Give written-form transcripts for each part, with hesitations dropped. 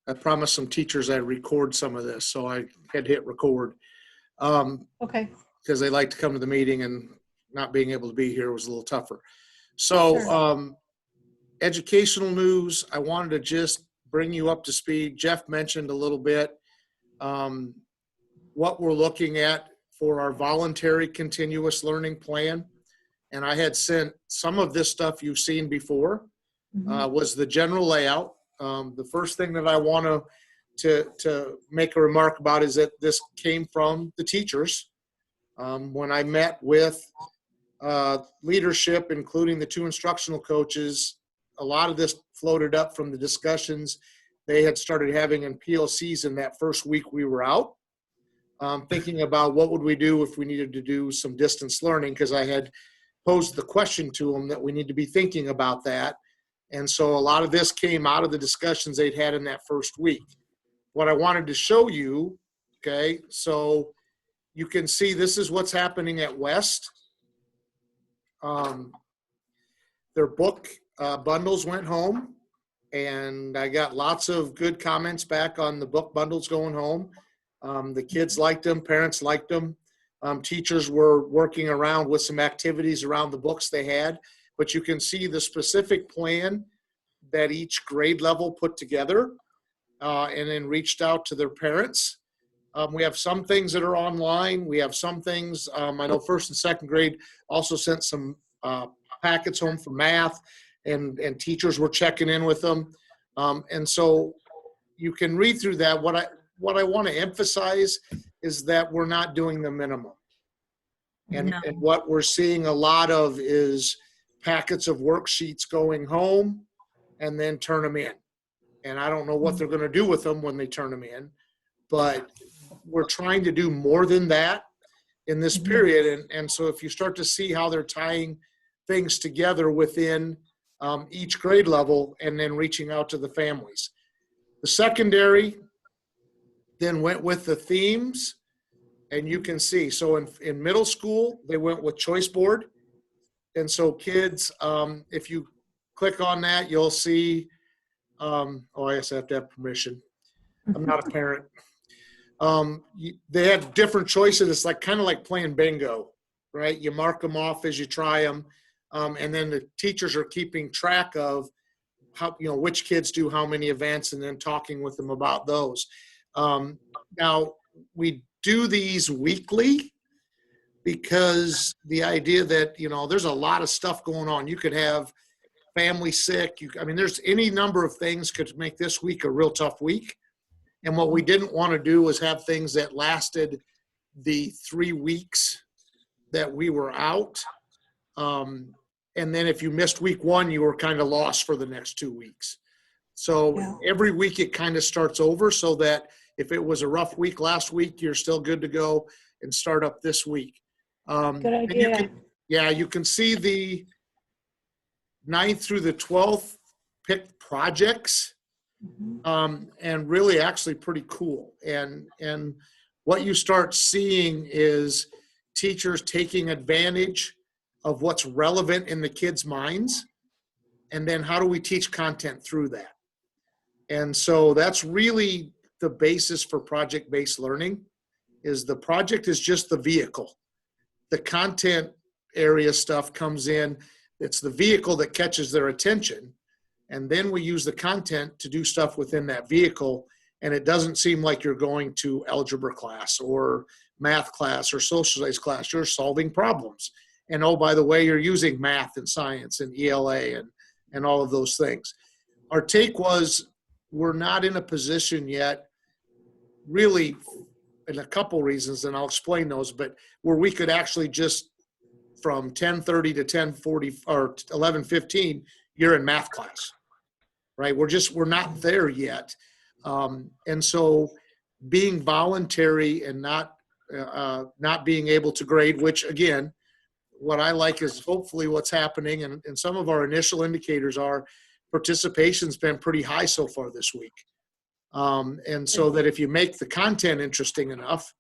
I promised some teachers I'd record some of this, so I had to hit record. Okay. Because they like to come to the meeting, and not being able to be here was a little tougher. So, Sure. Educational news, I wanted to just bring you up to speed. Jeff mentioned a little bit what we're looking at for our voluntary continuous learning plan. And I had sent some of this stuff you've seen before, was the general layout. The first thing that I want to make a remark about is that this came from the teachers. When I met with leadership, including the 2 instructional coaches, a lot of this floated up from the discussions they had started having in PLCs in that first week we were out, thinking about what would we do if we needed to do some distance learning, because I had posed the question to them that we need to be thinking about that. And so a lot of this came out of the discussions they'd had in that first week. What I wanted to show you, okay, so you can see this is what's happening at West. Their book bundles went home, and I got lots of good comments back on the book bundles going home. The kids liked them, parents liked them. Teachers were working around with some activities around the books they had, but you can see the specific plan that each grade level put together and then reached out to their parents. We have some things that are online. We have some things, I know 1st and 2nd grade also sent some packets home for math, and teachers were checking in with them. And so you can read through that. What I want to emphasize is that we're not doing the minimum. And what we're seeing a lot of is packets of worksheets going home and then turn them in. And I don't know what they're going to do with them when they turn them in, but we're trying to do more than that in this period. And so if you start to see how they're tying things together within each grade level and then reaching out to the families. The secondary then went with the themes, and you can see, so in middle school, they went with choice board. And so kids, if you click on that, you'll see, I guess I have to have permission. I'm not a parent. They have different choices. It's like kind of like playing bingo, right? You mark them off as you try them. And then the teachers are keeping track of how, which kids do how many events, and then talking with them about those. Now, we do these weekly because the idea that, there's a lot of stuff going on. You could have family sick. There's any number of things could make this week a real tough week. And what we didn't want to do was have things that lasted the 3 weeks that we were out. And then if you missed week 1, you were kind of lost for the next 2 weeks. So every week it kind of starts over, so that if it was a rough week last week, you're still good to go and start up this week. Good idea. You can see the 9th through the 12th picked projects, and really actually pretty cool. And what you start seeing is teachers taking advantage of what's relevant in the kids' minds, and then how do we teach content through that. And so that's really the basis for project-based learning. Is the project is just the vehicle. The content area stuff comes in. It's the vehicle that catches their attention, and then we use the content to do stuff within that vehicle. And it doesn't seem like you're going to algebra class or math class or social studies class. You're solving problems. And oh, by the way, you're using math and science and ELA and all of those things. Our take was we're not in a position yet, really, in a couple reasons, and I'll explain those, but where we could actually just from 10:30 to 10:40 or 11:15, you're in math class, right? We're not there yet. And so being voluntary and not being able to grade, which again, what I like is hopefully what's happening, and some of our initial indicators are participation's been pretty high so far this week. And so that if you make the content interesting enough,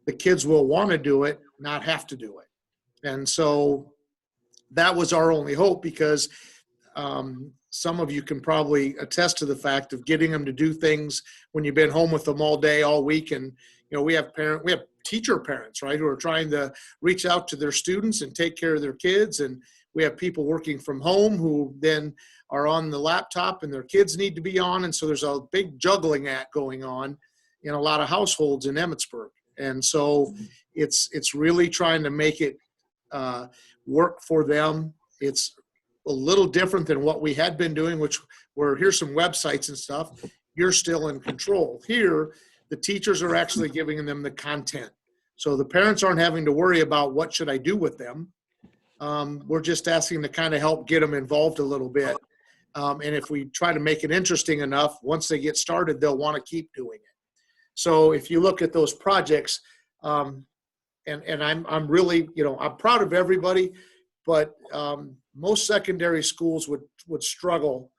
the kids will want to do it, not have to do it. And so that was our only hope, because some of you can probably attest to the fact of getting them to do things when you've been home with them all day, all week. And, we have teacher parents, right, who are trying to reach out to their students and take care of their kids. And we have people working from home who then are on the laptop and their kids need to be on. And so there's a big juggling act going on in a lot of households in Emmitsburg. And so it's really trying to make it work for them. It's a little different than what we had been doing, which were, here's some websites and stuff. You're still in control. Here, the teachers are actually giving them the content. So the parents aren't having to worry about what should I do with them. We're just asking to kind of help get them involved a little bit. And if we try to make it interesting enough, once they get started, they'll want to keep doing it. So if you look at those projects, and I'm really, I'm proud of everybody, but most secondary schools would struggle.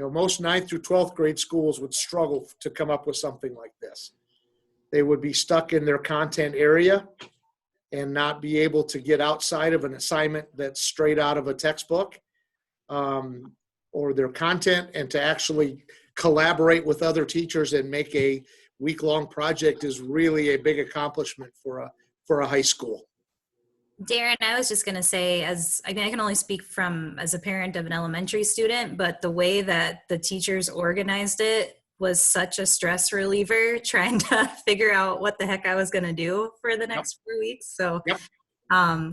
Most 9th through 12th grade schools would struggle to come up with something like this. They would be stuck in their content area and not be able to get outside of an assignment that's straight out of a textbook, or their content, and to actually collaborate with other teachers and make a week-long project is really a big accomplishment for a high school. Darren, I was just going to say, I can only speak as a parent of an elementary student, but the way that the teachers organized it was such a stress reliever, trying to figure out what the heck I was going to do for the next 4 weeks. So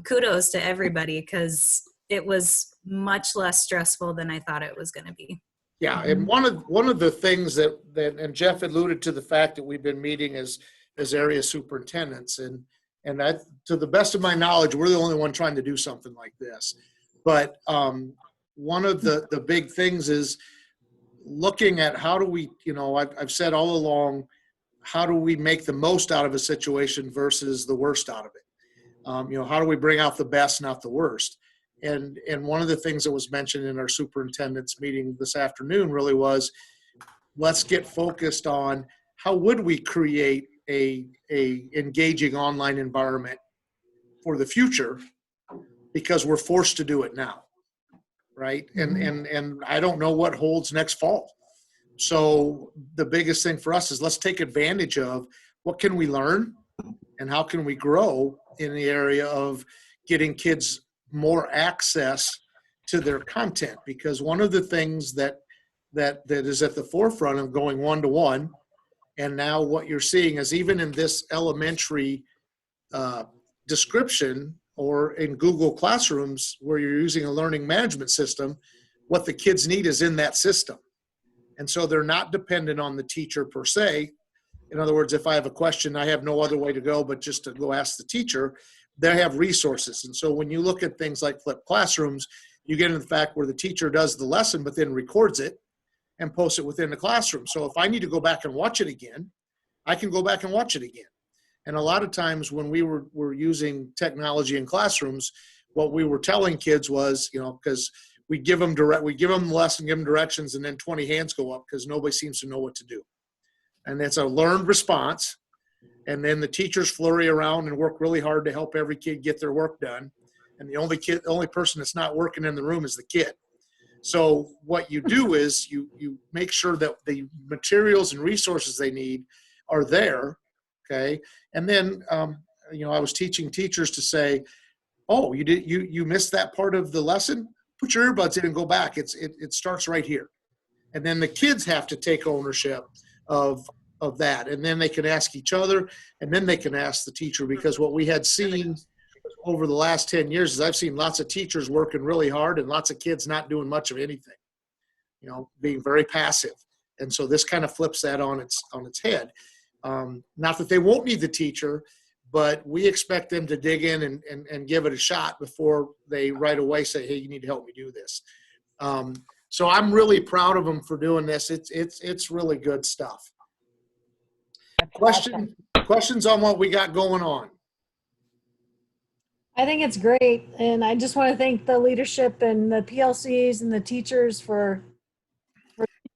kudos to everybody, because it was much less stressful than I thought it was going to be. Yeah, and one of the things that and Jeff alluded to the fact that we've been meeting as area superintendents, and I, to the best of my knowledge, we're the only one trying to do something like this. But one of the big things is looking at how do we, I've said all along, how do we make the most out of a situation versus the worst out of it? How do we bring out the best, not the worst? And one of the things that was mentioned in our superintendent's meeting this afternoon really was, let's get focused on how would we create a engaging online environment for the future, because we're forced to do it now, right? And I don't know what holds next fall. So the biggest thing for us is let's take advantage of what can we learn and how can we grow in the area of getting kids more access to their content. Because one of the things that is at the forefront of going one-to-one, and now what you're seeing is even in this elementary description or in Google Classrooms where you're using a learning management system, what the kids need is in that system. And so they're not dependent on the teacher per se. In other words, if I have a question, I have no other way to go but just to go ask the teacher. They have resources. And so when you look at things like flipped classrooms, you get into the fact where the teacher does the lesson but then records it and post it within the classroom. So if I need to go back and watch it again, I can go back and watch it again. And a lot of times when we were using technology in classrooms, what we were telling kids was, because we give them the lesson, give them directions, and then 20 hands go up because nobody seems to know what to do. And it's a learned response. And then the teachers flurry around and work really hard to help every kid get their work done. And the only person that's not working in the room is the kid. So what you do is you make sure that the materials and resources they need are there, okay? And then, I was teaching teachers to say, oh, you missed that part of the lesson? Put your earbuds in and go back. It starts right here. And then the kids have to take ownership of that. And then they can ask each other, and then they can ask the teacher, because what we had seen over the last 10 years is I've seen lots of teachers working really hard and lots of kids not doing much of anything, being very passive. And so this kind of flips that on its head. Not that they won't need the teacher, but we expect them to dig in and give it a shot before they right away say, hey, you need to help me do this. So I'm really proud of them for doing this. It's really good stuff. Questions on what we got going on? I think it's great. And I just want to thank the leadership and the PLCs and the teachers for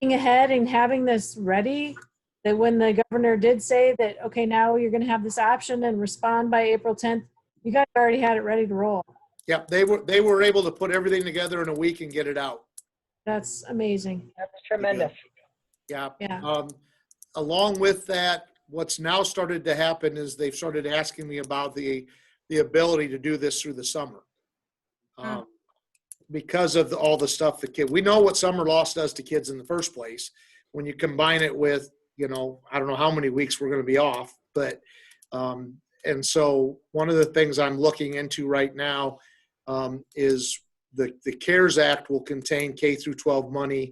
thinking ahead and having this ready, that when the governor did say that, okay, now you're going to have this option and respond by April 10th, you guys already had it ready to roll. Yep, they were able to put everything together in a week and get it out. That's amazing. That's tremendous. Yeah. Yeah. Along with that, what's now started to happen is they've started asking me about the ability to do this through the summer. Because of all the stuff we know what summer loss does to kids in the first place. When you combine it with, I don't know how many weeks we're going to be off, but, and so one of the things I'm looking into right now is the CARES Act will contain K through 12 money,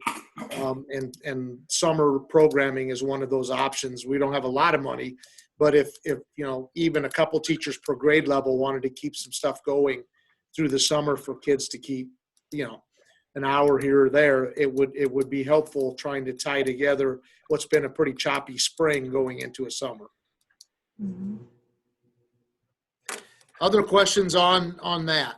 and summer programming is one of those options. We don't have a lot of money, but if even a couple teachers per grade level wanted to keep some stuff going through the summer for kids to keep, an hour here or there, it would be helpful trying to tie together what's been a pretty choppy spring going into a summer. Mm-hmm. Other questions on that?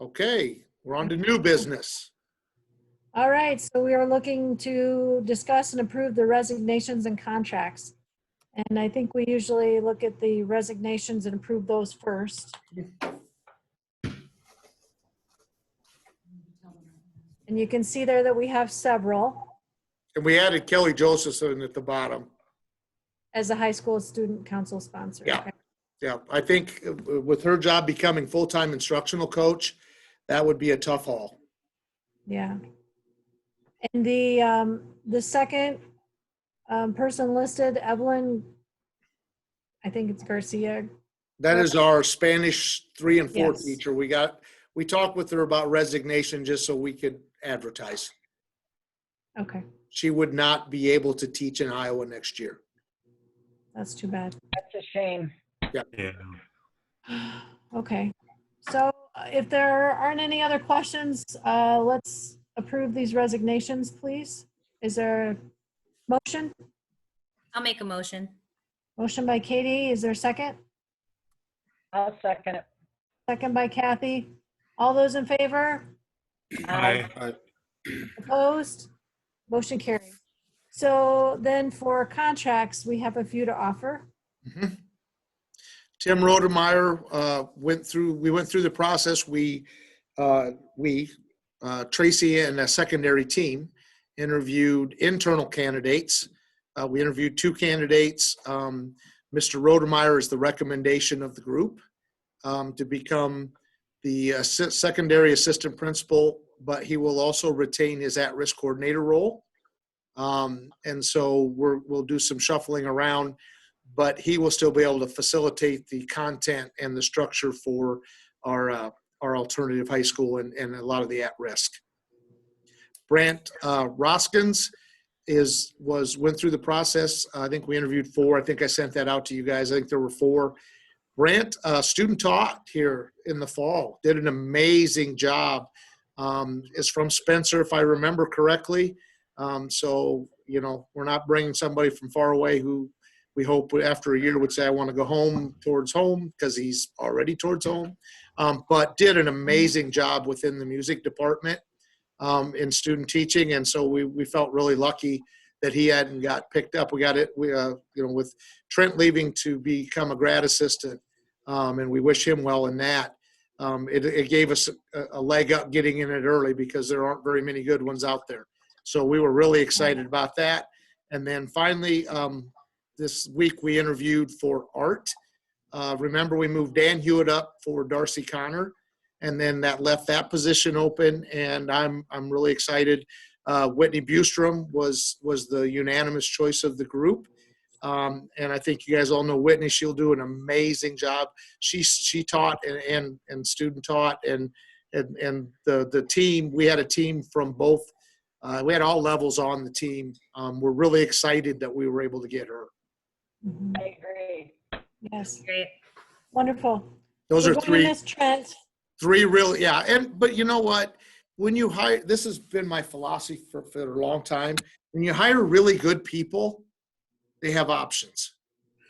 Okay, we're on to new business. All right, so we are looking to discuss and approve the resignations and contracts. And I think we usually look at the resignations and approve those first. And you can see there that we have several And we added Kelly Josephson at the bottom. as a high school student council sponsor. Yeah. Okay. Yeah, I think with her job becoming full-time instructional coach, that would be a tough haul. Yeah. And the second person listed, Evelyn, I think it's Garcia. That is our Spanish 3 and 4 Yes. teacher. We talked with her about resignation just so we could advertise. Okay, She would not be able to teach in Iowa next year. that's too bad. That's a shame. Yeah. Okay, so if there aren't any other questions, let's approve these resignations, please. Is there a motion? I'll make a motion. Motion by Katie, is there a second? I'll second it. Second by Kathy. All those in favor? Aye. Opposed? Motion carried. So then for contracts, we have a few to offer. Tim Rodemeyer we went through the process. We Tracy and a secondary team interviewed internal candidates. We interviewed 2 candidates. Mr. Rodemeyer is the recommendation of the group to become the secondary assistant principal, but he will also retain his at-risk coordinator role. And so we'll do some shuffling around, but he will still be able to facilitate the content and the structure for our alternative high school and a lot of the at-risk. Brant Roskins went through the process. I think we interviewed 4. I think I sent that out to you guys. I think there were 4. Brant, student taught here in the fall, did an amazing job. Is from Spencer, if I remember correctly. So, we're not bringing somebody from far away who we hope after a year would say, I want to go towards home, because he's already towards home. But did an amazing job within the music department in student teaching. And so we felt really lucky that he hadn't got picked up. We got it, with Trent leaving to become a grad assistant, and we wish him well in that. It gave us a leg up getting in it early, because there aren't very many good ones out there. So we were really excited about that. And then finally, this week we interviewed for art. Remember, we moved Dan Hewitt up for Darcy Connor, and then that left that position open. And I'm really excited. Whitney Bustrom was the unanimous choice of the group. And I think you guys all know Whitney. She'll do an amazing job. She taught and student taught, and the team. We had a team from both. We had all levels on the team. We're really excited that we were able to get her. Mhm. I agree. Yes, Great. wonderful. Those We're are going to three. miss Trent. 3 really, yeah. But you know what? When you hire, this has been my philosophy for a long time. When you hire really good people, they have options.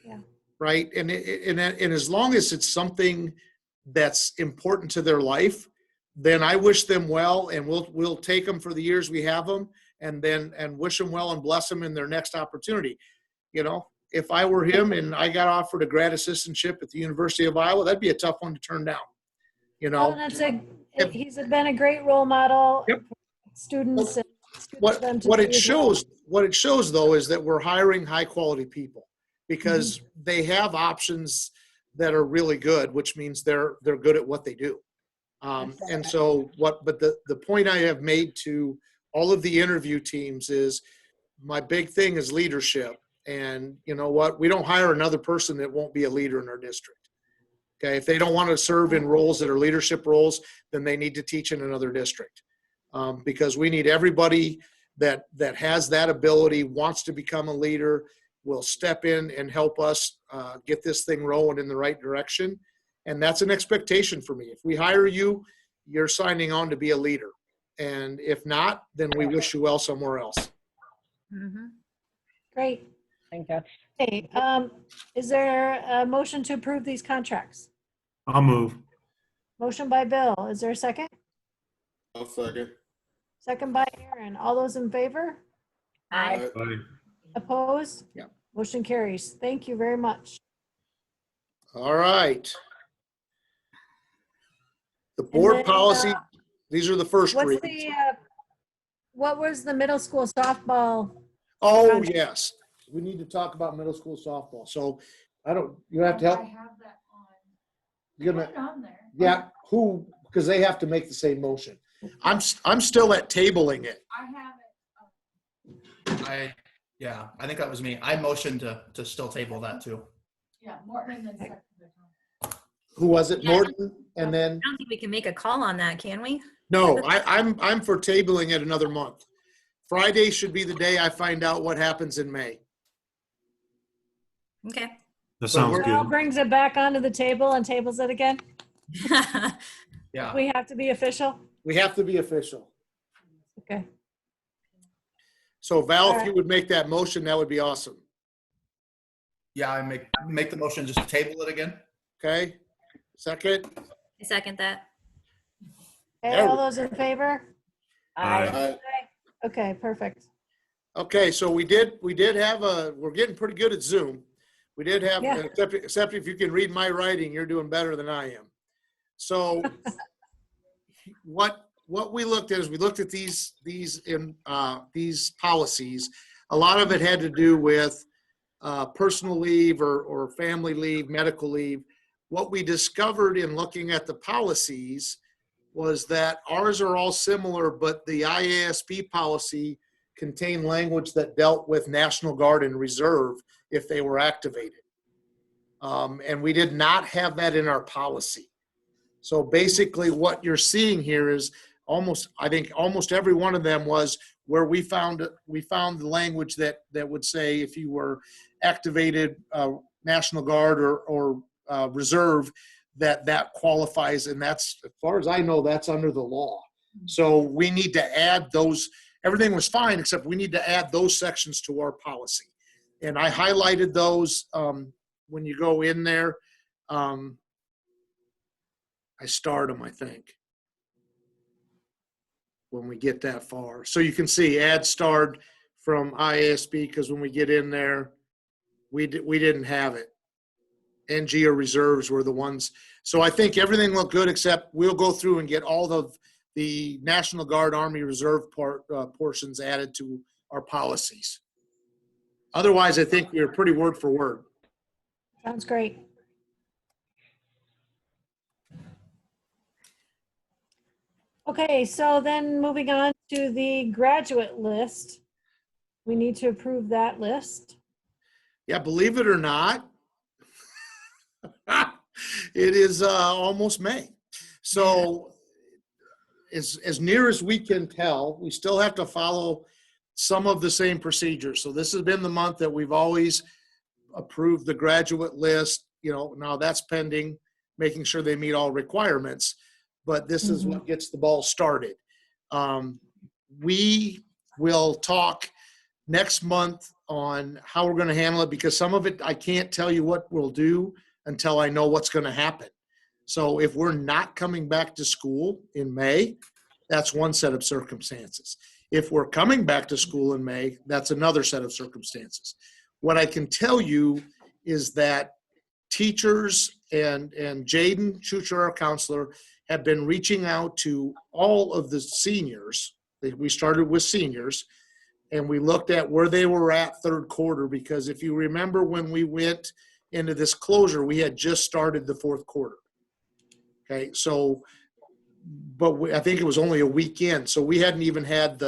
Yeah. Right. And as long as it's something that's important to their life, then I wish them well, and we'll take them for the years we have them, and wish them well and bless them in their next opportunity. If I were him and I got offered a grad assistantship at the University of Iowa, that'd be a tough one to turn down. Well, Yep. he's been a great role model. Yep. For students and it's good for What, them to what see it as well. shows though is that we're hiring high quality people because Mm-hmm. they have options that are really good, which means they're good at what they do. And so but the point I have made to all of the interview teams is my big thing is leadership. And you know what? We don't hire another person that won't be a leader in our district. Okay. If they don't want to serve in roles that are leadership roles, then they need to teach in another district. Because we need everybody that has that ability, wants to become a leader, will step in and help us get this thing rolling in the right direction. And that's an expectation for me. If we hire you, you're signing on to be a leader. And if not, then we wish you well somewhere else. Mhm. Great. I think that's, Hey, is there a motion to approve these contracts? I'll move. Motion by Bill. Is there a second? I'll second. Second by Aaron. All those in favor? aye. Aye. Opposed? Yeah. Motion carries. Thank you very much. All right. The And board then, policy, these are the first What's readings. the, what was the middle school softball? Oh, contract? yes. We need to talk about middle school softball. So you have to help. I have that on. You're Put gonna, it on there. yeah, who, because they have to make the same motion. I'm still at tabling it. I have it. I think that was me. I motioned to still table that too. Yeah, Morton and then second. Who was it? Yeah. Morton? And then, I don't think we can make a call on that, can we? no, I'm for tabling it another month. Friday should be the day I find out what happens in May. Okay. That sounds we're- Al good. brings it back onto the table and tables it again. Yeah. We have to be official. We have to be official. Okay. So Val, if Alright. you would make that motion, that would be awesome. Yeah, I make the motion just to table it again. Okay? Second? I second that. Okay, There all we- those in favor? Aye. Okay, perfect. Okay, so we did have we're getting pretty good at Zoom. We did have, Yeah. except if you can read my writing, you're doing better than I am. So what we looked at is we looked at these policies. A lot of it had to do with personal leave or family leave, medical leave. What we discovered in looking at the policies was that ours are all similar, but the IASP policy contained language that dealt with National Guard and Reserve if they were activated. And we did not have that in our policy. So basically what you're seeing here is I think almost every one of them was where we found the language that would say if you were activated National Guard or Reserve, that qualifies. And that's, as far as I know, that's under the law. So we need to add those. Everything was fine, except we need to add those sections to our policy. And I highlighted those when you go in there. I start them, I think, when we get that far. So you can see add starred from IASB, because when we get in there, we didn't have it. NG or reserves were the ones. So I think everything looked good, except we'll go through and get all of the National Guard, Army Reserve portions added to our policies. Otherwise, I think we are pretty word for word. Sounds great. Okay, so then moving on to the graduate list. We need to approve that list. Yeah, believe it or not, it is almost May. So as near as we can tell, we still have to follow some of the same procedures. So this has been the month that we've always approved the graduate list. Now that's pending, making sure they meet all requirements. But this is what gets the ball started. We will talk next month on how we're going to handle it, because some of it I can't tell you what we'll do until I know what's going to happen. So if we're not coming back to school in May, that's one set of circumstances. If we're coming back to school in May, that's another set of circumstances. What I can tell you is that teachers and Jaden Schucher, our counselor, have been reaching out to all of the seniors. We started with seniors, and we looked at where they were at third quarter, because if you remember when we went into this closure, we had just started the fourth quarter. Okay, so, but I think it was only a weekend, so we hadn't even had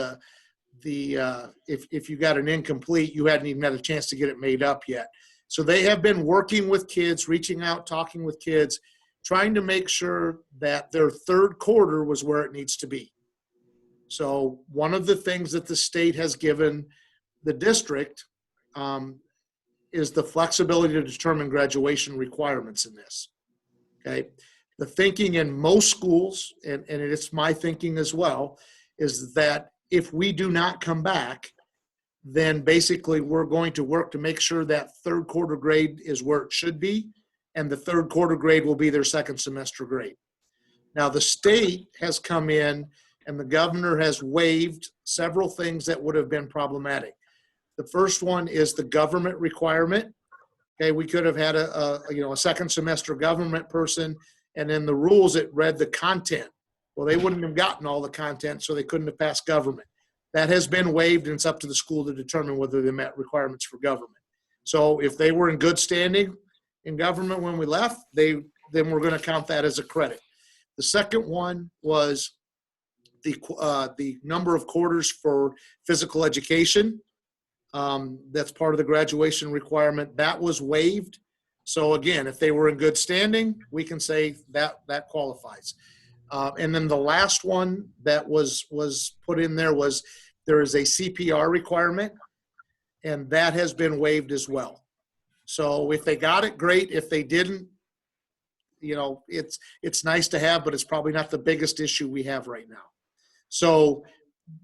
if you got an incomplete, you hadn't even had a chance to get it made up yet. So they have been working with kids, reaching out, talking with kids, trying to make sure that their third quarter was where it needs to be. So one of the things that the state has given the district is the flexibility to determine graduation requirements in this. Okay. The thinking in most schools, and it's my thinking as well, is that if we do not come back, then basically we're going to work to make sure that third quarter grade is where it should be, and the third quarter grade will be their second semester grade. Now, the state has come in and the governor has waived several things that would have been problematic. The first one is the government requirement. Okay, we could have had a second semester government person, and in the rules it read the content. Well, they wouldn't have gotten all the content, so they couldn't have passed government. That has been waived, and it's up to the school to determine whether they met requirements for government. So if they were in good standing in government when we left, then we're going to count that as a credit. The second one was the number of quarters for physical education. That's part of the graduation requirement. That was waived. So again, if they were in good standing, we can say that qualifies. And then the last one that was put in there was there is a CPR requirement, and that has been waived as well. So if they got it, great. If they didn't, it's nice to have, but it's probably not the biggest issue we have right now. So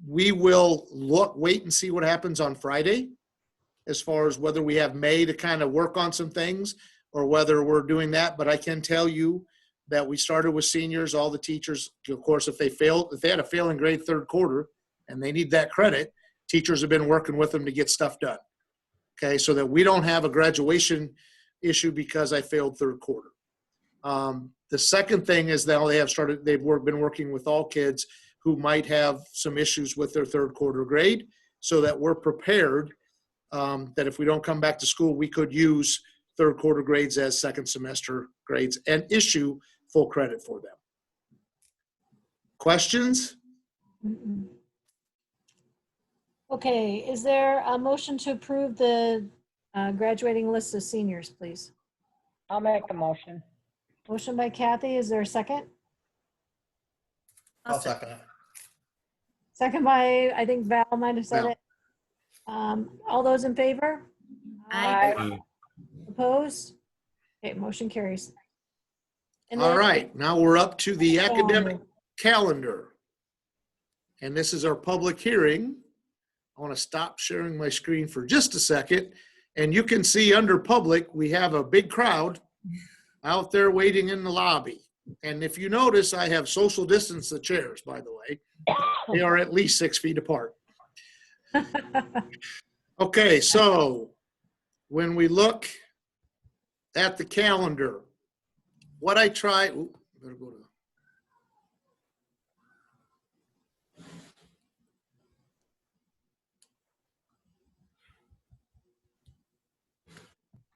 we will wait and see what happens on Friday as far as whether we have May to kind of work on some things or whether we're doing that. But I can tell you that we started with seniors, all the teachers, of course, if they had a failing grade third quarter and they need that credit, teachers have been working with them to get stuff done. Okay, so that we don't have a graduation issue because I failed third quarter. The second thing is that they've been working with all kids who might have some issues with their third quarter grade, so that we're prepared that if we don't come back to school, we could use third quarter grades as second semester grades and issue full credit for them. Questions? Mm-mm. Okay, is there a motion to approve the graduating list of seniors, please? I'll make a motion. Motion by Kathy, is there a second? I'll second it. Second by, I think Val might have said Val. it. All those in favor? Aye. Opposed? Okay, motion carries. And All then- right, now we're up to the academic calendar. And this is our public hearing. I want to stop sharing my screen for just a second. And you can see under public, we have a big crowd out there waiting in the lobby. And if you notice, I have social distance the chairs, by the way. They are at least 6 feet apart. Okay, so when we look at the calendar, what I try, better go to.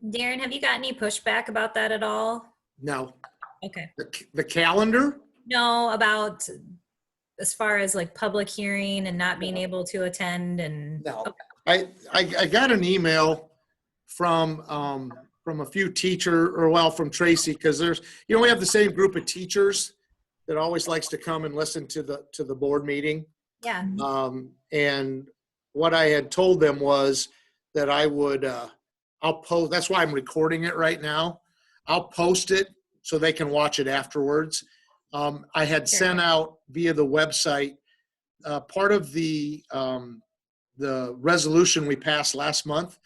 Darren, have you got any pushback about that at all? No, Okay. the calendar, No, about as far as like public hearing and not being able to attend and. no. Okay. I got an email from a few from Tracy, because we have the same group of teachers that always likes to come and listen to the board meeting. Yeah. And what I had told them was that I would, I'll post, that's why I'm recording it right now. I'll post it so they can watch it afterwards. I had Sure. sent out via the website, part of the resolution we passed last month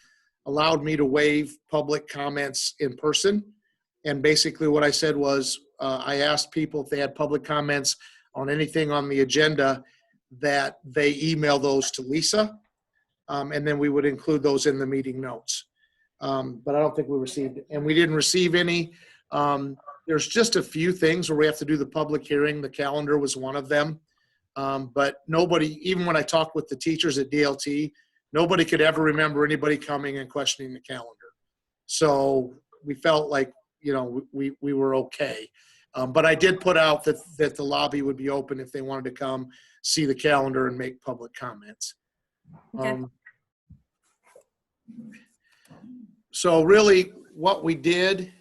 allowed me to waive public comments in person. And basically what I said was, I asked people if they had public comments on anything on the agenda, that they email those to Lisa. And then we would include those in the meeting notes. But I don't think we received, and we didn't receive any. There's just a few things where we have to do the public hearing. The calendar was one of them. But nobody, even when I talked with the teachers at DLT, nobody could ever remember anybody coming and questioning the calendar. So we felt like, we were okay. But I did put out that the lobby would be open if they wanted to come see the calendar and make public comments. Okay. So really what we did,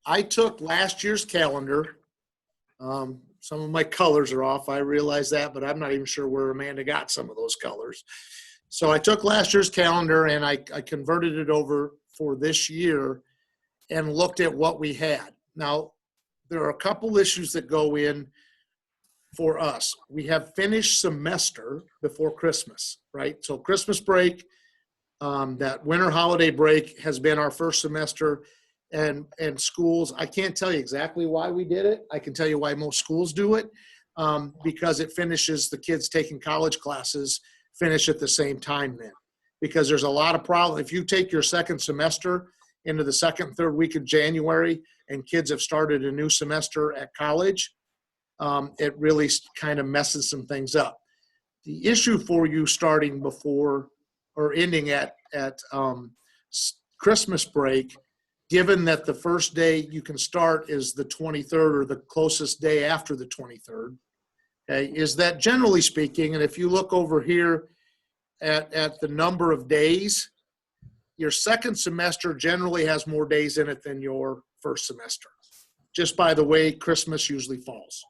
I took last year's calendar. Some of my colors are off. I realize that, but I'm not even sure where Amanda got some of those colors. So I took last year's calendar and I converted it over for this year and looked at what we had. Now, there are a couple issues that go in for us. We have finished semester before Christmas, right? So Christmas break, that winter holiday break has been our first semester, and schools, I can't tell you exactly why we did it. I can tell you why most schools do it, because it finishes the kids taking college classes finish at the same time then. Because there's a lot of problem. If you take your second semester into the second and third week of January and kids have started a new semester at college, it really kind of messes some things up. The issue for you starting before or ending at Christmas break, given that the first day you can start is the 23rd or the closest day after the 23rd, okay, is that generally speaking, and if you look over here at the number of days, your second semester generally has more days in it than your first semester, just by the way Christmas usually falls.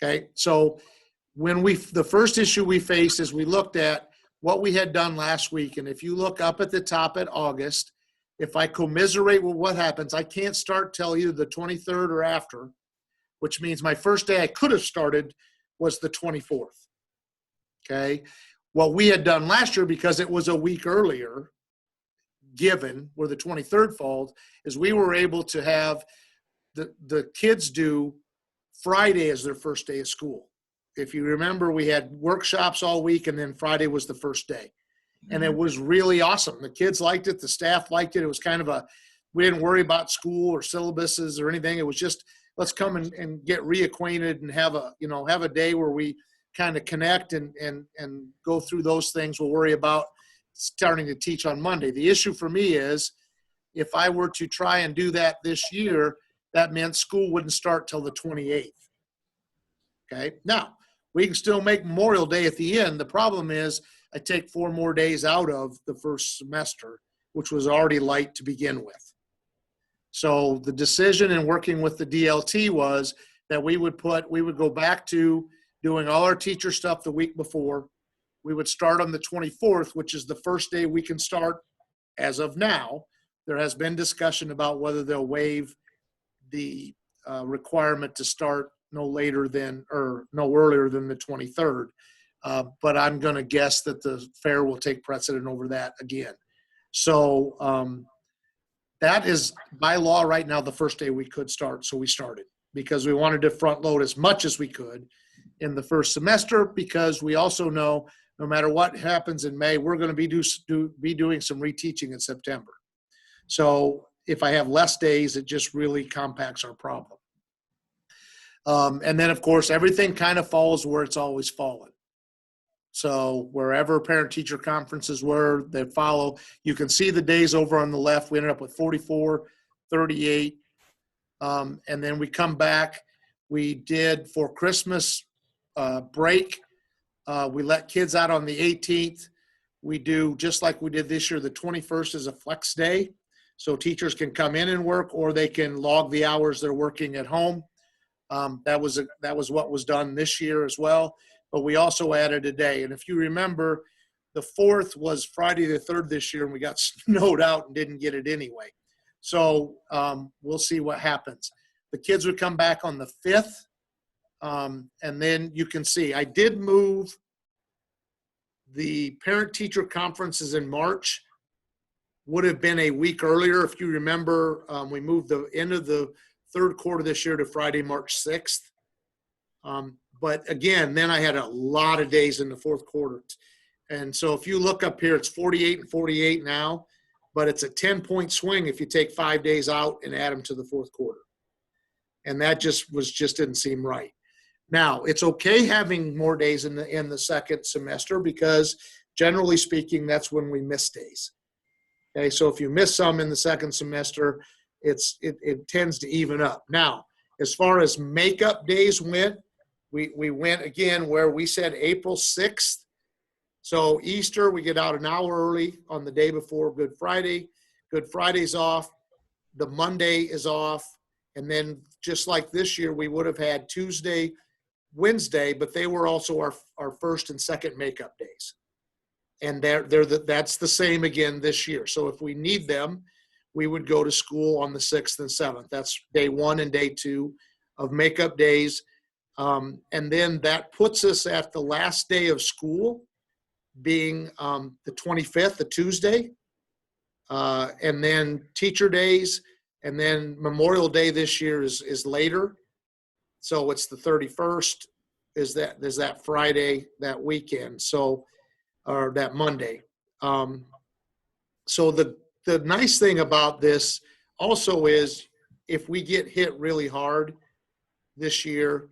Okay, so the first issue we faced is we looked at what we had done last week, and if you look up at the top at August, if I commiserate with what happens, I can't start till either the 23rd or after, which means my first day I could have started was the 24th. Okay, what we had done last year, because it was a week earlier, given where the 23rd falls, is we were able to have the kids do Friday as their first day of school. If you remember, we had workshops all week, and then Friday was the first day. And it was really awesome. The kids liked it. The staff liked it. It was kind of we didn't worry about school or syllabuses or anything. It was just, let's come and get reacquainted and have a day where we kind of connect and go through those things. We'll worry about starting to teach on Monday. The issue for me is if I were to try and do that this year, that meant school wouldn't start till the 28th. Okay. Now, we can still make Memorial Day at the end. The problem is I take 4 more days out of the first semester, which was already light to begin with. So the decision in working with the DLT was that we would go back to doing all our teacher stuff the week before. We would start on the 24th, which is the first day we can start as of now. There has been discussion about whether they'll waive the requirement to start no earlier than the 23rd. But I'm going to guess that the fair will take precedent over that again. So that is by law right now the first day we could start. So we started because we wanted to front load as much as we could in the first semester, because we also know no matter what happens in May, we're going to be doing some reteaching in September. So if I have less days, it just really compacts our problem. And then, of course, everything kind of falls where it's always fallen. So wherever parent-teacher conferences were, they follow. You can see the days over on the left. We ended up with 44, 38. And then we come back. We did for Christmas break. We let kids out on the 18th. We do, just like we did this year, the 21st is a flex day. So teachers can come in and work, or they can log the hours they're working at home. That was what was done this year as well. But we also added a day. And if you remember, the 4th was Friday the 3rd this year, and we got snowed out and didn't get it anyway. So we'll see what happens. The kids would come back on the 5th. And then you can see I did move the parent-teacher conferences in March. Would have been a week earlier. If you remember, we moved the end of the 3rd quarter this year to Friday, March 6th. But again, then I had a lot of days in the 4th quarter. And so if you look up here, it's 48 and 48 now. but it's a 10-point swing if you take 5 days out and add them to the fourth quarter. And that just didn't seem right. Now, it's okay having more days in the second semester because generally speaking, that's when we miss days. Okay, so if you miss some in the second semester, it tends to even up. Now, as far as makeup days went, we went again where we said April 6th. So Easter, we get out an hour early on the day before Good Friday. Good Friday's off. The Monday is off. And then just like this year, we would have had Tuesday, Wednesday, but they were also our first and second makeup days. And that's the same again this year. So if we need them, we would go to school on the 6th and 7th. That's day 1 and day 2 of makeup days. And then that puts us at the last day of school being the 25th, a Tuesday. And then teacher days. And then Memorial Day this year is later. So it's the 31st is that Friday, that weekend. So, or that Monday. So the nice thing about this also is if we get hit really hard this year,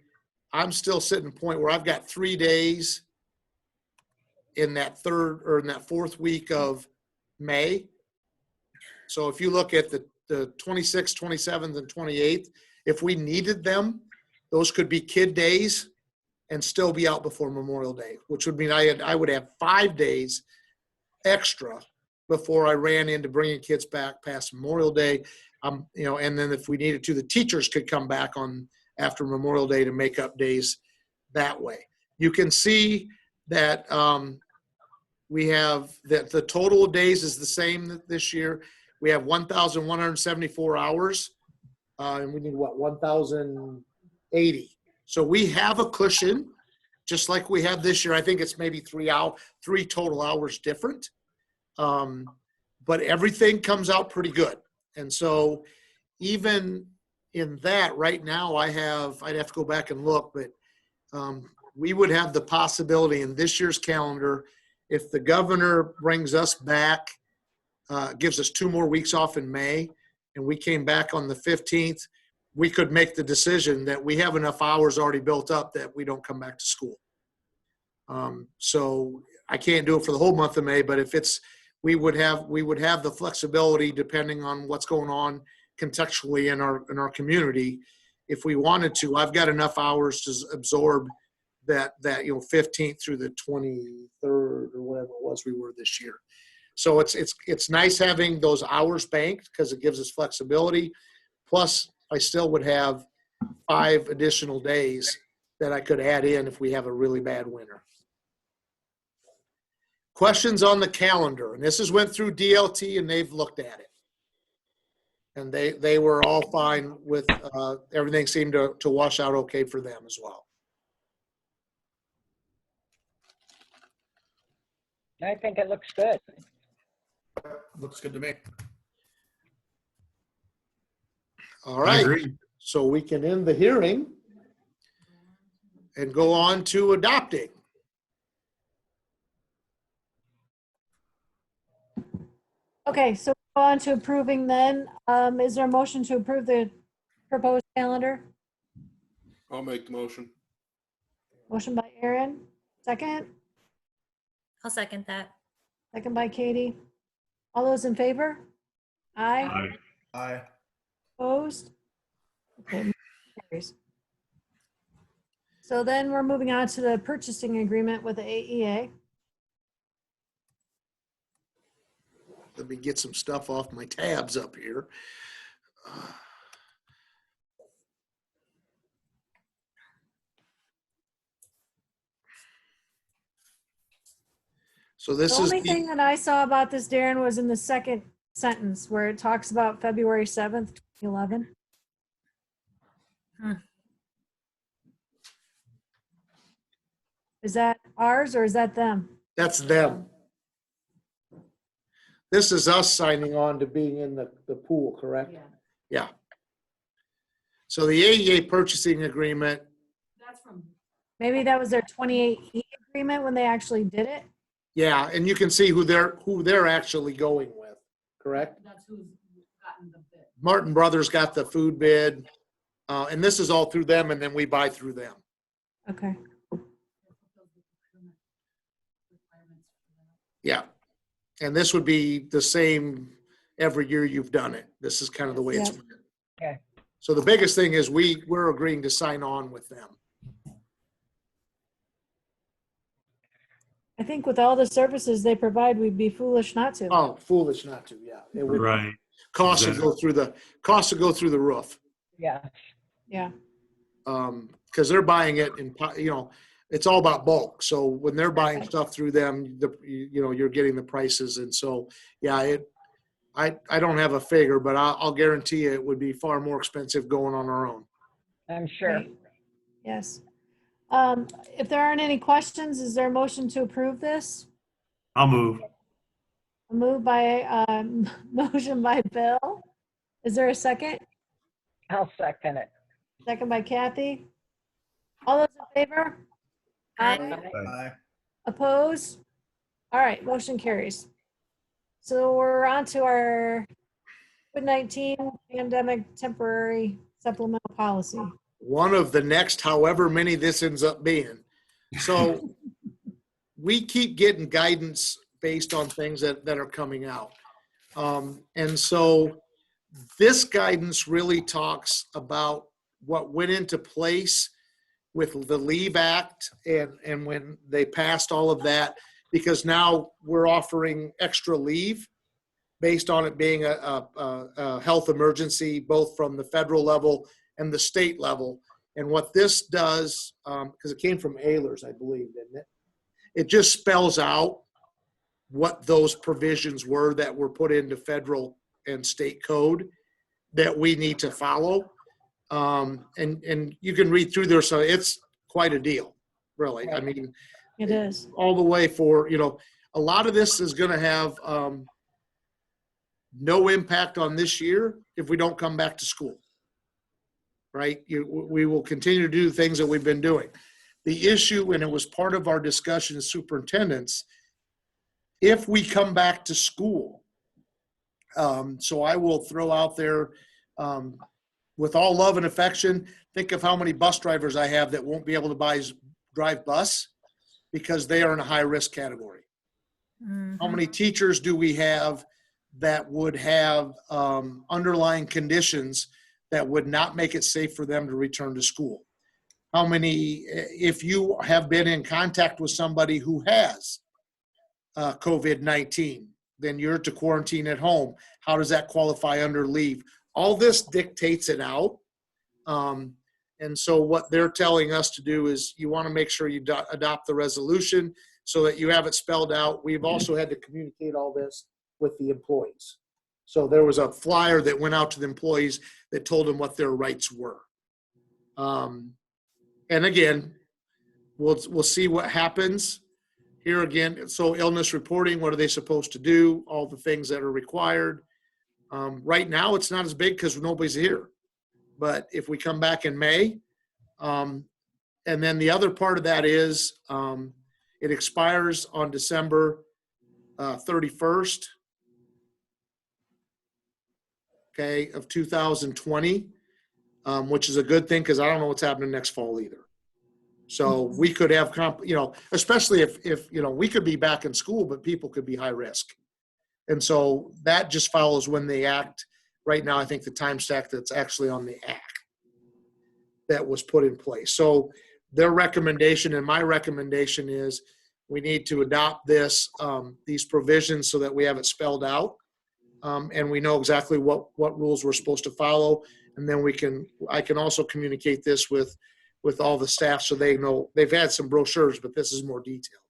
I'm still sitting at a point where I've got 3 days in that fourth week of May. So if you look at the 26th, 27th, and 28th, if we needed them, those could be kid days and still be out before Memorial Day, which would mean I would have 5 days extra before I ran into bringing kids back past Memorial Day. And then if we needed to, the teachers could come back on after Memorial Day to make up days that way. You can see that we have that the total of days is the same this year. We have 1,174 hours, and we need 1,080. So we have a cushion, just like we have this year. I think it's maybe 3 total hours different, but everything comes out pretty good. And so even in that, right now, I'd have to go back and look, but we would have the possibility in this year's calendar, if the governor brings us back, gives us 2 more weeks off in May, and we came back on the 15th, we could make the decision that we have enough hours already built up that we don't come back to school. So I can't do it for the whole month of May, but if we would have the flexibility depending on what's going on contextually in our community. If we wanted to, I've got enough hours to absorb that 15th through the 23rd or whatever it was we were this year. So it's nice having those hours banked because it gives us flexibility. Plus, I still would have 5 additional days that I could add in if we have a really bad winter. Questions on the calendar, and this is went through DLT and they've looked at it. And they were all fine with everything seemed to wash out okay for them as well. I think it looks good. Looks good to me. All I right, agree. so we can end the hearing and go on to adopting. Okay, so go on to approving then. Is there a motion to approve the proposed calendar? I'll make the motion. Motion by Aaron, second. I'll second that. Second by Katie. All those in favor? Aye. Aye. Aye. Opposed? Okay, motion carries. So then we're moving on to the purchasing agreement with the AEA. Let me get some stuff off my tabs up here. So this The is, only thing that I saw about this, Darren, was in the second sentence where it talks about February 7th, 2011. Hmm. Is that ours or is that them? that's them. This is us signing on to being in the pool, correct? Yeah. So the AEA purchasing agreement, That's from, Maybe that was their 28E agreement when they actually did it. yeah, and you can see who they're actually going with. correct? That's who's gotten the bid. Martin Brothers got the food bid, and this is all through them, and then we buy through them. Okay. Yeah. And this would be the same every year you've done it. This is kind of the way it's. Yeah. been. Okay. So the biggest thing is we're agreeing to sign on with them. I think with all the services they provide, we'd be foolish not to. Oh, foolish not to, yeah. It would Right. cost to go through the roof. Yeah. Yeah. Because they're buying it in, it's all about bulk. So when they're buying Right. stuff through them, you're getting the prices. And so, yeah, I don't have a figure, but I'll guarantee you it would be far more expensive going on our own. I'm sure. Right. Yes. If there aren't any questions, is there a motion to approve this? I'll move. A move by, motion by Bill. Is there a second? I'll second it. Second by Kathy. All those in favor? Aye. Aye. Oppose? All right, motion carries. So we're on to our COVID-19 pandemic temporary supplemental policy. One of the next, however many this ends up being. So we keep getting guidance based on things that are coming out. And so this guidance really talks about what went into place with the Leave Act and when they passed all of that, because now we're offering extra leave based on it being a health emergency, both from the federal level and the state level. And what this does, because it came from Ehlers, I believe, didn't it? It just spells out what those provisions were that were put into federal and state code that we need to follow. And you can read through there, so it's quite a deal, really. I mean, It is. all the way for, a lot of this is going to have no impact on this year if we don't come back to school, right? We will continue to do things that we've been doing. The issue, and it was part of our discussion as superintendents, if we come back to school, so I will throw out there, with all love and affection, think of how many bus drivers I have that won't be able to drive bus because they are in a high risk category. How many teachers do we have that would have underlying conditions that would not make it safe for them to return to school? How many, if you have been in contact with somebody who has COVID-19, then you're to quarantine at home. How does that qualify under leave? All this dictates it out. And so what they're telling us to do is you want to make sure you adopt the resolution so that you have it spelled out. We've also had to communicate all this with the employees. So there was a flyer that went out to the employees that told them what their rights were. And again, we'll see what happens here again. So illness reporting, what are they supposed to do? All the things that are required. Right now, it's not as big because nobody's here. But if we come back in May, and then the other part of that is it expires on December 31st, okay, of 2020, which is a good thing because I don't know what's happening next fall either. So we could have, especially if we could be back in school, but people could be high risk. And so that just follows when the act, right now, I think the time stack that's actually on the act that was put in place. So their recommendation and my recommendation is we need to adopt these provisions so that we have it spelled out. And we know exactly what rules we're supposed to follow. And then I can also communicate this with all the staff so they know. They've had some brochures, but this is more detailed.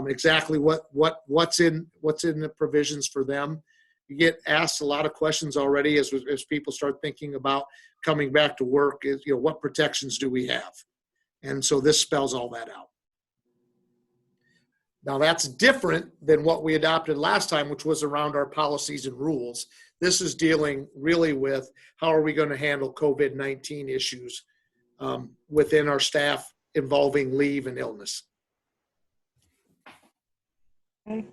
Exactly what's in the provisions for them. You get asked a lot of questions already as people start thinking about coming back to work. Is what protections do we have? And so this spells all that out. Now that's different than what we adopted last time, which was around our policies and rules. This is dealing really with how are we going to handle COVID-19 issues within our staff involving leave and illness. Okay.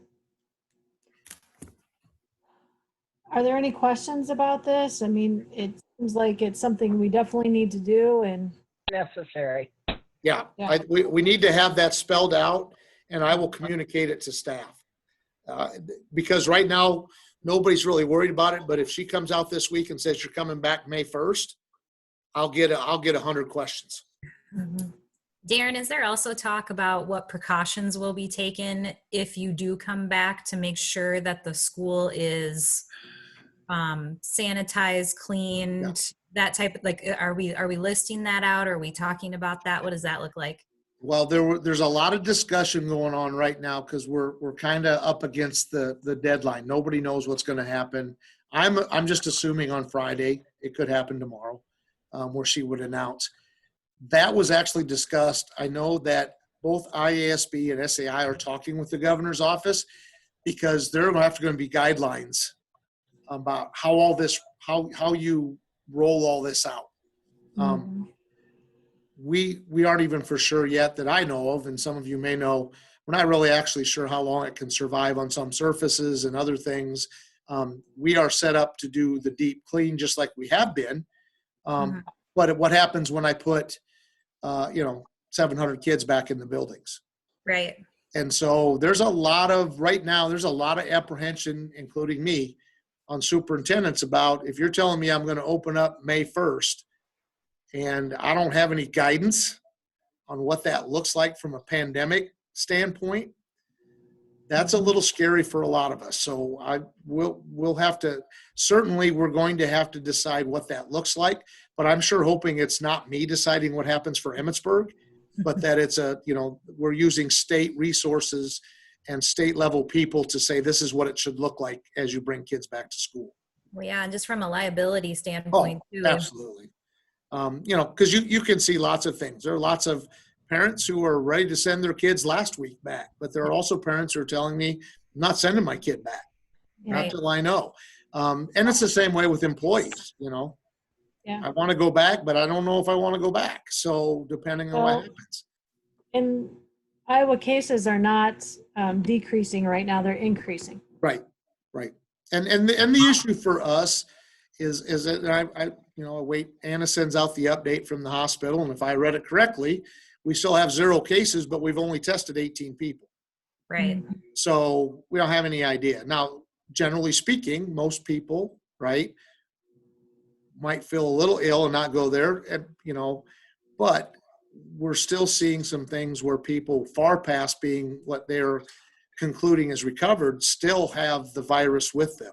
are there any questions about this? I mean, it seems like it's something we definitely need to do, and Necessary. Yeah, Yeah. we need to have that spelled out, and I will communicate it to staff. Because right now, nobody's really worried about it, but if she comes out this week and says you're coming back May 1st, I'll get 100 questions. Darren, is there also talk about what precautions will be taken if you do come back to make sure that the school is sanitized, cleaned, that type of, like, are we listing that out? Are we talking about that? What does that look like? Well, there's a lot of discussion going on right now because we're kind of up against the deadline. Nobody knows what's going to happen. I'm just assuming on Friday. It could happen tomorrow, where she would announce. That was actually discussed. I know that both IASB and SAI are talking with the governor's office because there are going to be guidelines about how you roll all this out. We aren't even for sure yet that I know of, and some of you may know, we're not really actually sure how long it can survive on some surfaces and other things. We are set up to do the deep clean just like we have been. But what happens when I put 700 kids back in the buildings? Right. And so right now, there's a lot of apprehension, including me, on superintendents about if you're telling me I'm going to open up May 1st and I don't have any guidance on what that looks like from a pandemic standpoint, that's a little scary for a lot of us. So we'll have to, certainly we're going to have to decide what that looks like, but I'm sure hoping it's not me deciding what happens for Emmitsburg, but that it's we're using state resources and state level people to say, this is what it should look like as you bring kids back to school. Well, yeah, and just from a liability standpoint too. Absolutely. Because you can see lots of things. There are lots of parents who are ready to send their kids last week back, but there are also parents who are telling me, I'm not sending my kid back, Right. not till I know. And it's the same way with employees, Yeah. I want to go back, but I don't know if I want to go back. So depending on what happens. and Iowa cases are not decreasing right now, they're increasing. Right. And the issue for us is that I wait, Anna sends out the update from the hospital, and if I read it correctly, we still have 0 cases, but we've only tested 18 people. Right. So we don't have any idea. Now, generally speaking, most people, right, might feel a little ill and not go there, but we're still seeing some things where people far past being what they're concluding is recovered still have the virus with them.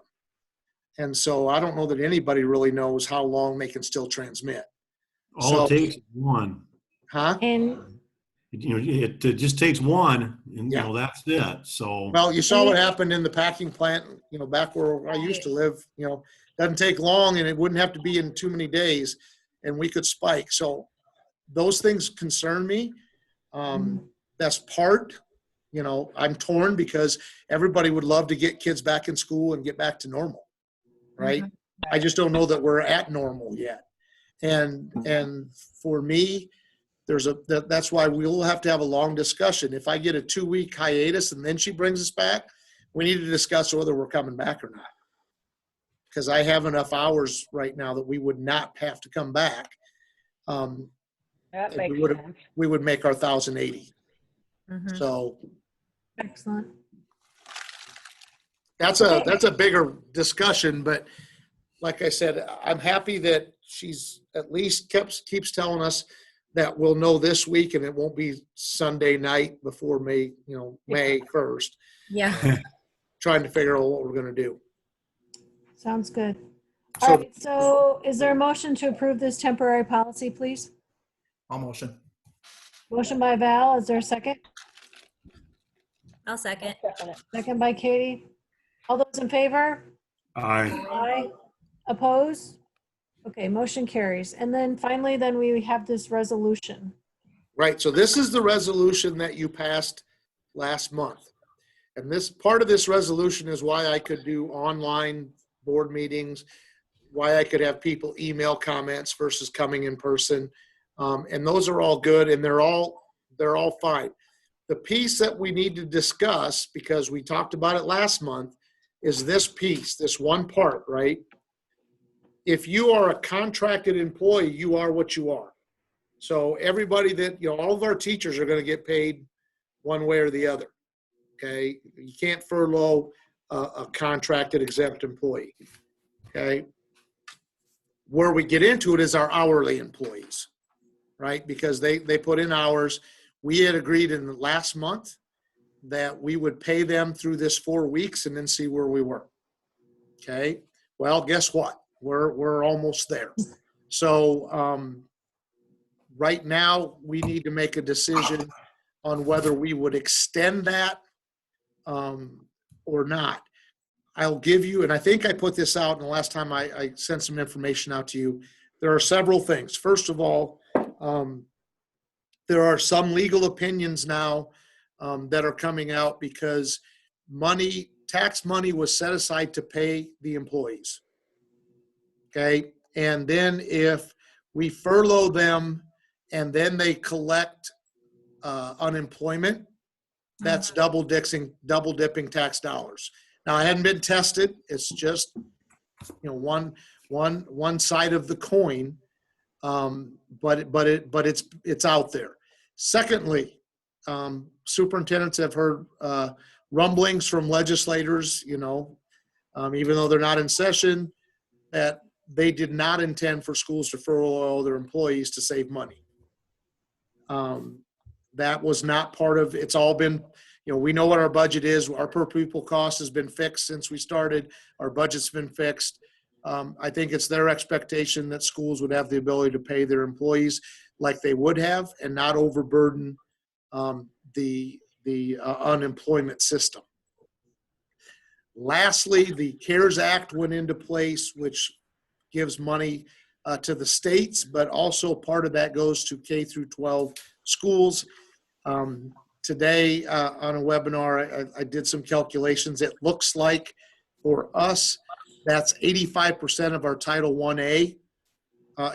And so I don't know that anybody really knows how long they can still transmit. All it takes is one. Huh? And It just takes one, and Yeah. that's it. So Well, you saw what happened in the packing plant, back where I used to live, doesn't take long and it wouldn't have to be in too many days and we could spike. So those things concern me. That's part, I'm torn because everybody would love to get kids back in school and get back to normal, right? I just don't know that we're at normal yet. And for me, that's why we'll have to have a long discussion. If I get a 2-week hiatus and then she brings us back, we need to discuss whether we're coming back or not. Because I have enough hours right now that we would not have to come back. That makes sense. We would make our 1,080. So excellent. that's a bigger discussion, but like I said, I'm happy that she's at least keeps telling us that we'll know this week and it won't be Sunday night before May 1st, Yeah. trying to figure out what we're going to do. Sounds good. So- All right, so is there a motion to approve this temporary policy, please? I'll motion. Motion by Val, is there a second? I'll second. Definite. Second by Katie. All those in favor? I Aye. Oppose? Okay, motion carries. And then finally, then we have this resolution. Right, so this is the resolution that you passed last month. And this part of this resolution is why I could do online board meetings, why I could have people email comments versus coming in person. And those are all good and they're all fine. The piece that we need to discuss, because we talked about it last month, is this piece, this one part, right? If you are a contracted employee, you are what you are. So everybody that, all of our teachers are going to get paid one way or the other. Okay. You can't furlough a contracted exempt employee. Okay. Where we get into it is our hourly employees, right? Because they put in hours. We had agreed in the last month that we would pay them through this 4 weeks and then see where we were. Okay. Well, guess what? We're almost there. So right now we need to make a decision on whether we would extend that or not. I'll give you, and I think I put this out in the last time I sent some information out to you. There are several things. First of all, there are some legal opinions now that are coming out because tax money was set aside to pay the employees. Okay. And then if we furlough them and then they collect unemployment, that's double dipping tax dollars. Now, I hadn't been tested. It's just, one side of the coin, but it's out there. Secondly, superintendents have heard rumblings from legislators, even though they're not in session, that they did not intend for schools to furlough their employees to save money. That was not part of, it's all been, we know what our budget is. Our per pupil cost has been fixed since we started. Our budget's been fixed. I think it's their expectation that schools would have the ability to pay their employees like they would have and not overburden the unemployment system. Lastly, the CARES Act went into place, which gives money to the states, but also part of that goes to K through 12 schools. Today on a webinar, I did some calculations. It looks like for us, that's 85% of our Title 1A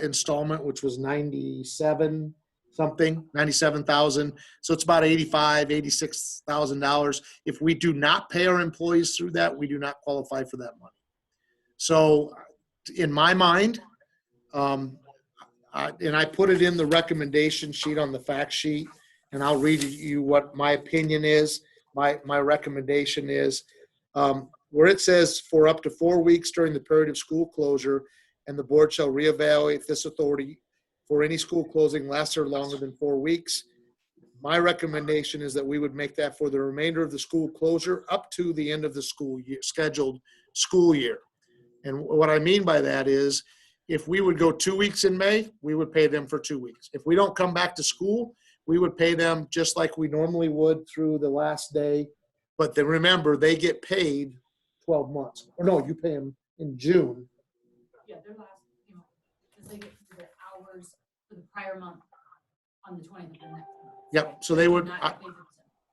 installment, which was 97,000. So it's about $86,000. If we do not pay our employees through that, we do not qualify for that money. So in my mind, and I put it in the recommendation sheet on the fact sheet, and I'll read you what my opinion is. My recommendation is where it says for up to 4 weeks during the period of school closure, and the board shall reevaluate this authority for any school closing lasts or longer than 4 weeks. My recommendation is that we would make that for the remainder of the school closure up to the end of the school year, scheduled school year. And what I mean by that is if we would go 2 weeks in May, we would pay them for 2 weeks. If we don't come back to school, we would pay them just like we normally would through the last day. But then remember, they get paid 12 months. Or no, you pay them in June. Yeah, their last, because they get their hours for the prior month on the 20th of the next month. Yep, so they would, Not get paid for the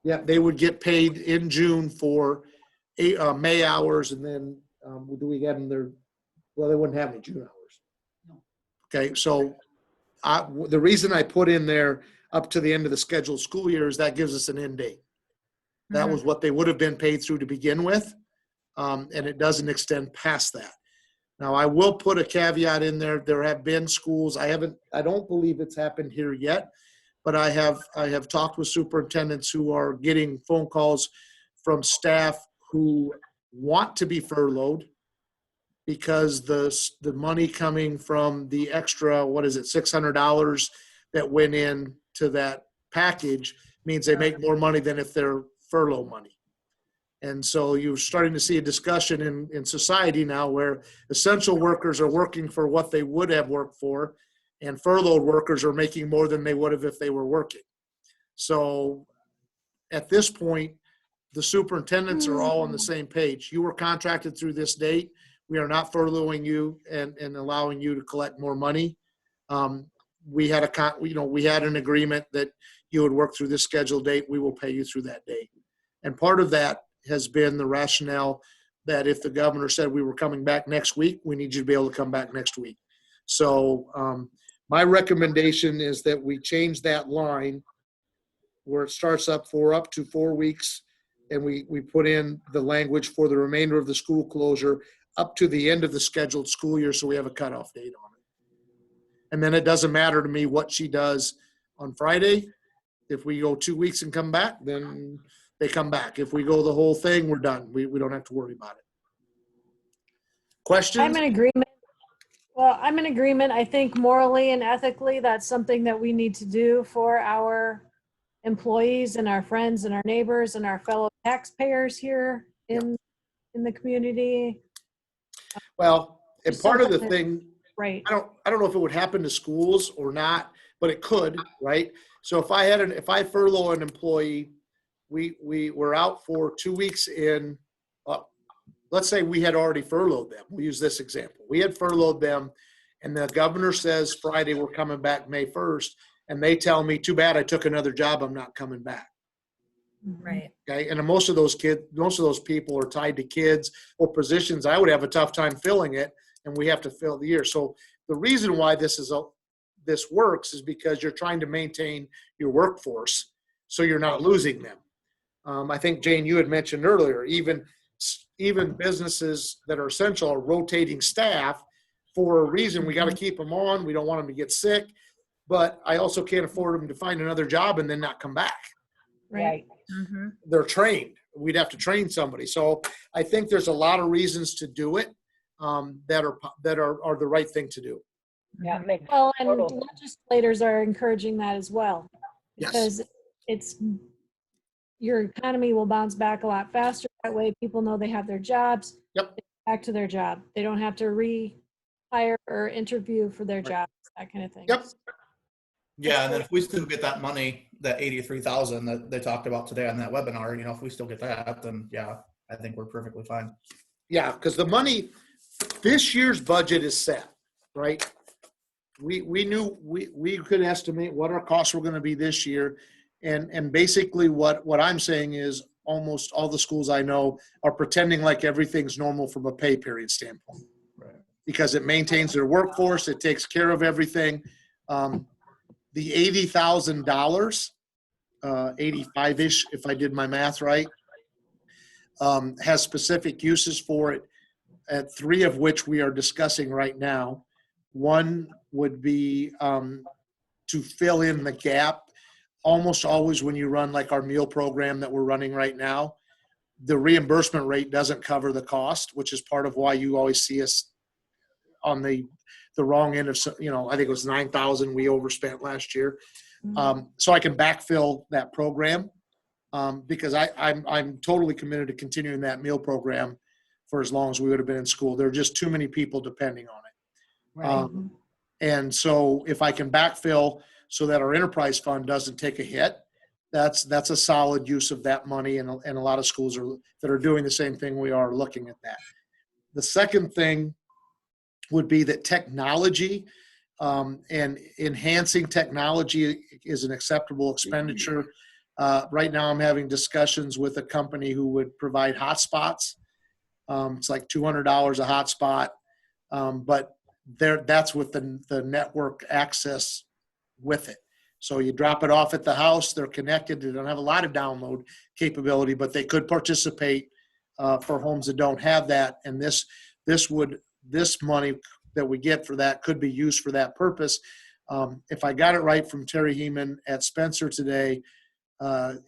yeah, they would get paid in June for May hours, and then do we get them their, well, they wouldn't have any June hours. No. Okay, so the reason I put in there up to the end of the scheduled school year is that gives us an end date. That was what they would have been paid through to begin with, and it doesn't extend past that. Now, I will put a caveat in there. There have been schools, I don't believe it's happened here yet, but I have talked with superintendents who are getting phone calls from staff who want to be furloughed because the money coming from the extra, $600 that went in to that package means they make more money than if they're furlough money. And so you're starting to see a discussion in society now where essential workers are working for what they would have worked for, and furloughed workers are making more than they would have if they were working. So at this point, the superintendents are all on the same page. You were contracted through this date. We are not furloughing you and allowing you to collect more money. We had an agreement that you would work through this scheduled date. We will pay you through that date. And part of that has been the rationale that if the governor said we were coming back next week, we need you to be able to come back next week. So my recommendation is that we change that line where it starts up for up to 4 weeks and we put in the language for the remainder of the school closure up to the end of the scheduled school year, so we have a cutoff date on it. And then it doesn't matter to me what she does on Friday. If we go 2 weeks and come back, then they come back. If we go the whole thing, we're done. We don't have to worry about it. Questions? I'm in agreement. Well, I'm in agreement. I think morally and ethically, that's something that we need to do for our employees and our friends and our neighbors and our fellow taxpayers here in the community. Well, and Just part of the something thing, Right. I don't know if it would happen to schools or not, but it could, right? So if I furlough an employee, we were out for 2 weeks in, let's say we had already furloughed them. We'll use this example. We had furloughed them, and the governor says Friday we're coming back May 1st, and they tell me, too bad, I took another job, I'm not coming back. Right. Okay, and most of those people are tied to kids or positions. I would have a tough time filling it, and we have to fill the year. So the reason why this works is because you're trying to maintain your workforce, so you're not losing them. I think Jane, you had mentioned earlier, even businesses that are essential are rotating staff for a reason. We got to keep them on. We don't want them to get sick, but I also can't afford them to find another job and then not come back. Right. Mm-hmm. They're trained. We'd have to train somebody. So I think there's a lot of reasons to do it that are the right thing to do. Yeah, it makes Well, and total- legislators are encouraging that as well. Yes. Because your economy will bounce back a lot faster. That way people know they have their jobs. Yep. They go back to their job. They don't have to rehire or interview for their jobs, that kind of thing. Yep. Yeah, and then if we still get that money, that 83,000 that they talked about today on that webinar, if we still get that, then yeah, I think we're perfectly fine. Yeah, because the money, this year's budget is set, right? We knew we could estimate what our costs were going to be this year. And basically what I'm saying is almost all the schools I know are pretending like everything's normal from a pay period standpoint. Right. Because it maintains their workforce, it takes care of everything. The $80,000, 85-ish, if I did my math right, has specific uses for it, at 3 of which we are discussing right now. One would be to fill in the gap. Almost always when you run like our meal program that we're running right now, the reimbursement rate doesn't cover the cost, which is part of why you always see us on the wrong end of, I think it was 9,000 we overspent last year. So I can backfill that program because I'm totally committed to continuing that meal program for as long as we would have been in school. There are just too many people depending on it. Right. And so if I can backfill so that our enterprise fund doesn't take a hit, that's a solid use of that money. And a lot of schools that are doing the same thing we are looking at that. The second thing would be that technology and enhancing technology is an acceptable expenditure. Right now I'm having discussions with a company who would provide hotspots. It's like $200 a hotspot, but that's with the network access with it. So you drop it off at the house, they're connected. They don't have a lot of download capability, but they could participate for homes that don't have that. And this money that we get for that could be used for that purpose. If I got it right from Terry Heeman at Spencer today,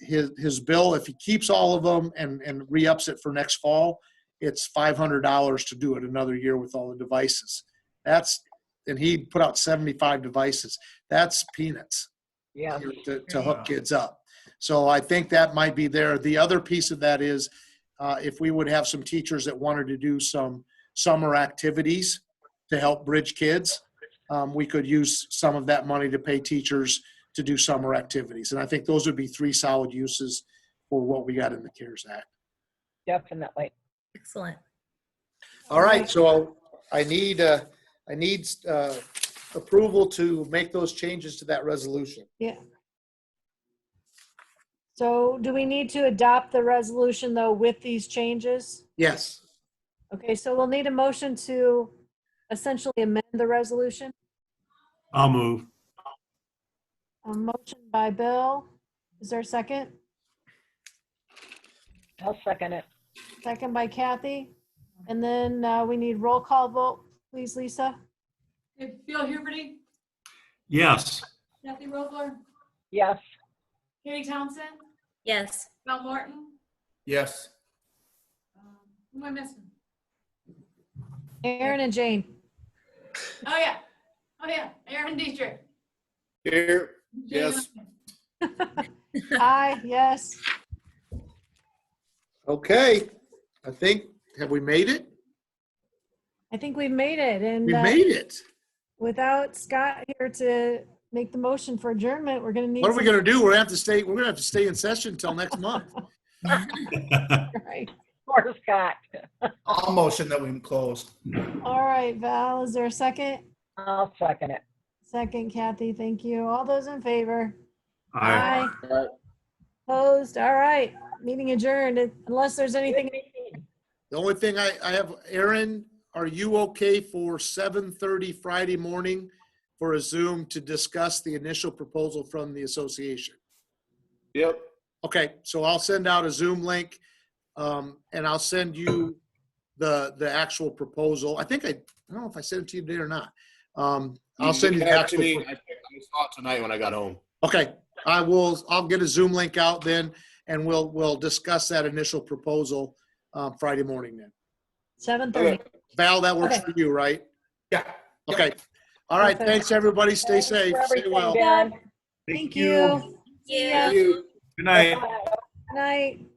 his bill, if he keeps all of them and re-ups it for next fall, it's $500 to do it another year with all the devices. And he put out 75 devices. That's peanuts Yeah. to hook kids up. So I think that might be there. The other piece of that is if we would have some teachers that wanted to do some summer activities to help bridge kids, we could use some of that money to pay teachers to do summer activities. And I think those would be 3 solid uses for what we got in the CARES Act. Definitely. Excellent. All right, so I need approval to make those changes to that resolution. Yeah. So do we need to adopt the resolution though with these changes? Yes. Okay, so we'll need a motion to essentially amend the resolution. I'll move. A motion by Bill. Is there a second? I'll second it. second by Kathy. And then we need roll call vote, please, Lisa. Okay, Bill Huberty, Yes. Kathy Robler, Yes, Katie Townsend, Yes. Val Morton, Yes. who am I missing? Aaron and Jane. Oh, yeah, Aaron Dietrich. Here, Jane yes. Huffman. Aye, yes. Okay, I think, have we made it? I think we've made it. And We made it. without Scott here to make the motion for adjournment, we're gonna need. What are we gonna do? We're gonna have to stay in session until next month. Right. poor Scott. I'll motion that we close. All right, Val, is there a second? I'll second it. Second, Kathy, thank you. All those in favor? Aye. Aye. Opposed? All right, meeting adjourned, unless there's anything. The only thing I have, Aaron, are you okay for 7:30 Friday morning for a Zoom to discuss the initial proposal from the association? Yep. Okay, so I'll send out a Zoom link, and I'll send you the actual proposal. I don't know if I sent it to you today or not. I'll send you the actual. I saw it tonight when I got home. Okay, I'll get a Zoom link out then, and we'll discuss that initial proposal Friday morning then. 7:30. Val, that works Okay. for you, right? Yeah. Okay. All right, Perfect. thanks, everybody. Stay Thanks safe. for Stay everything, well. Darren. Thank you. See ya. Thank you. Good night. Night.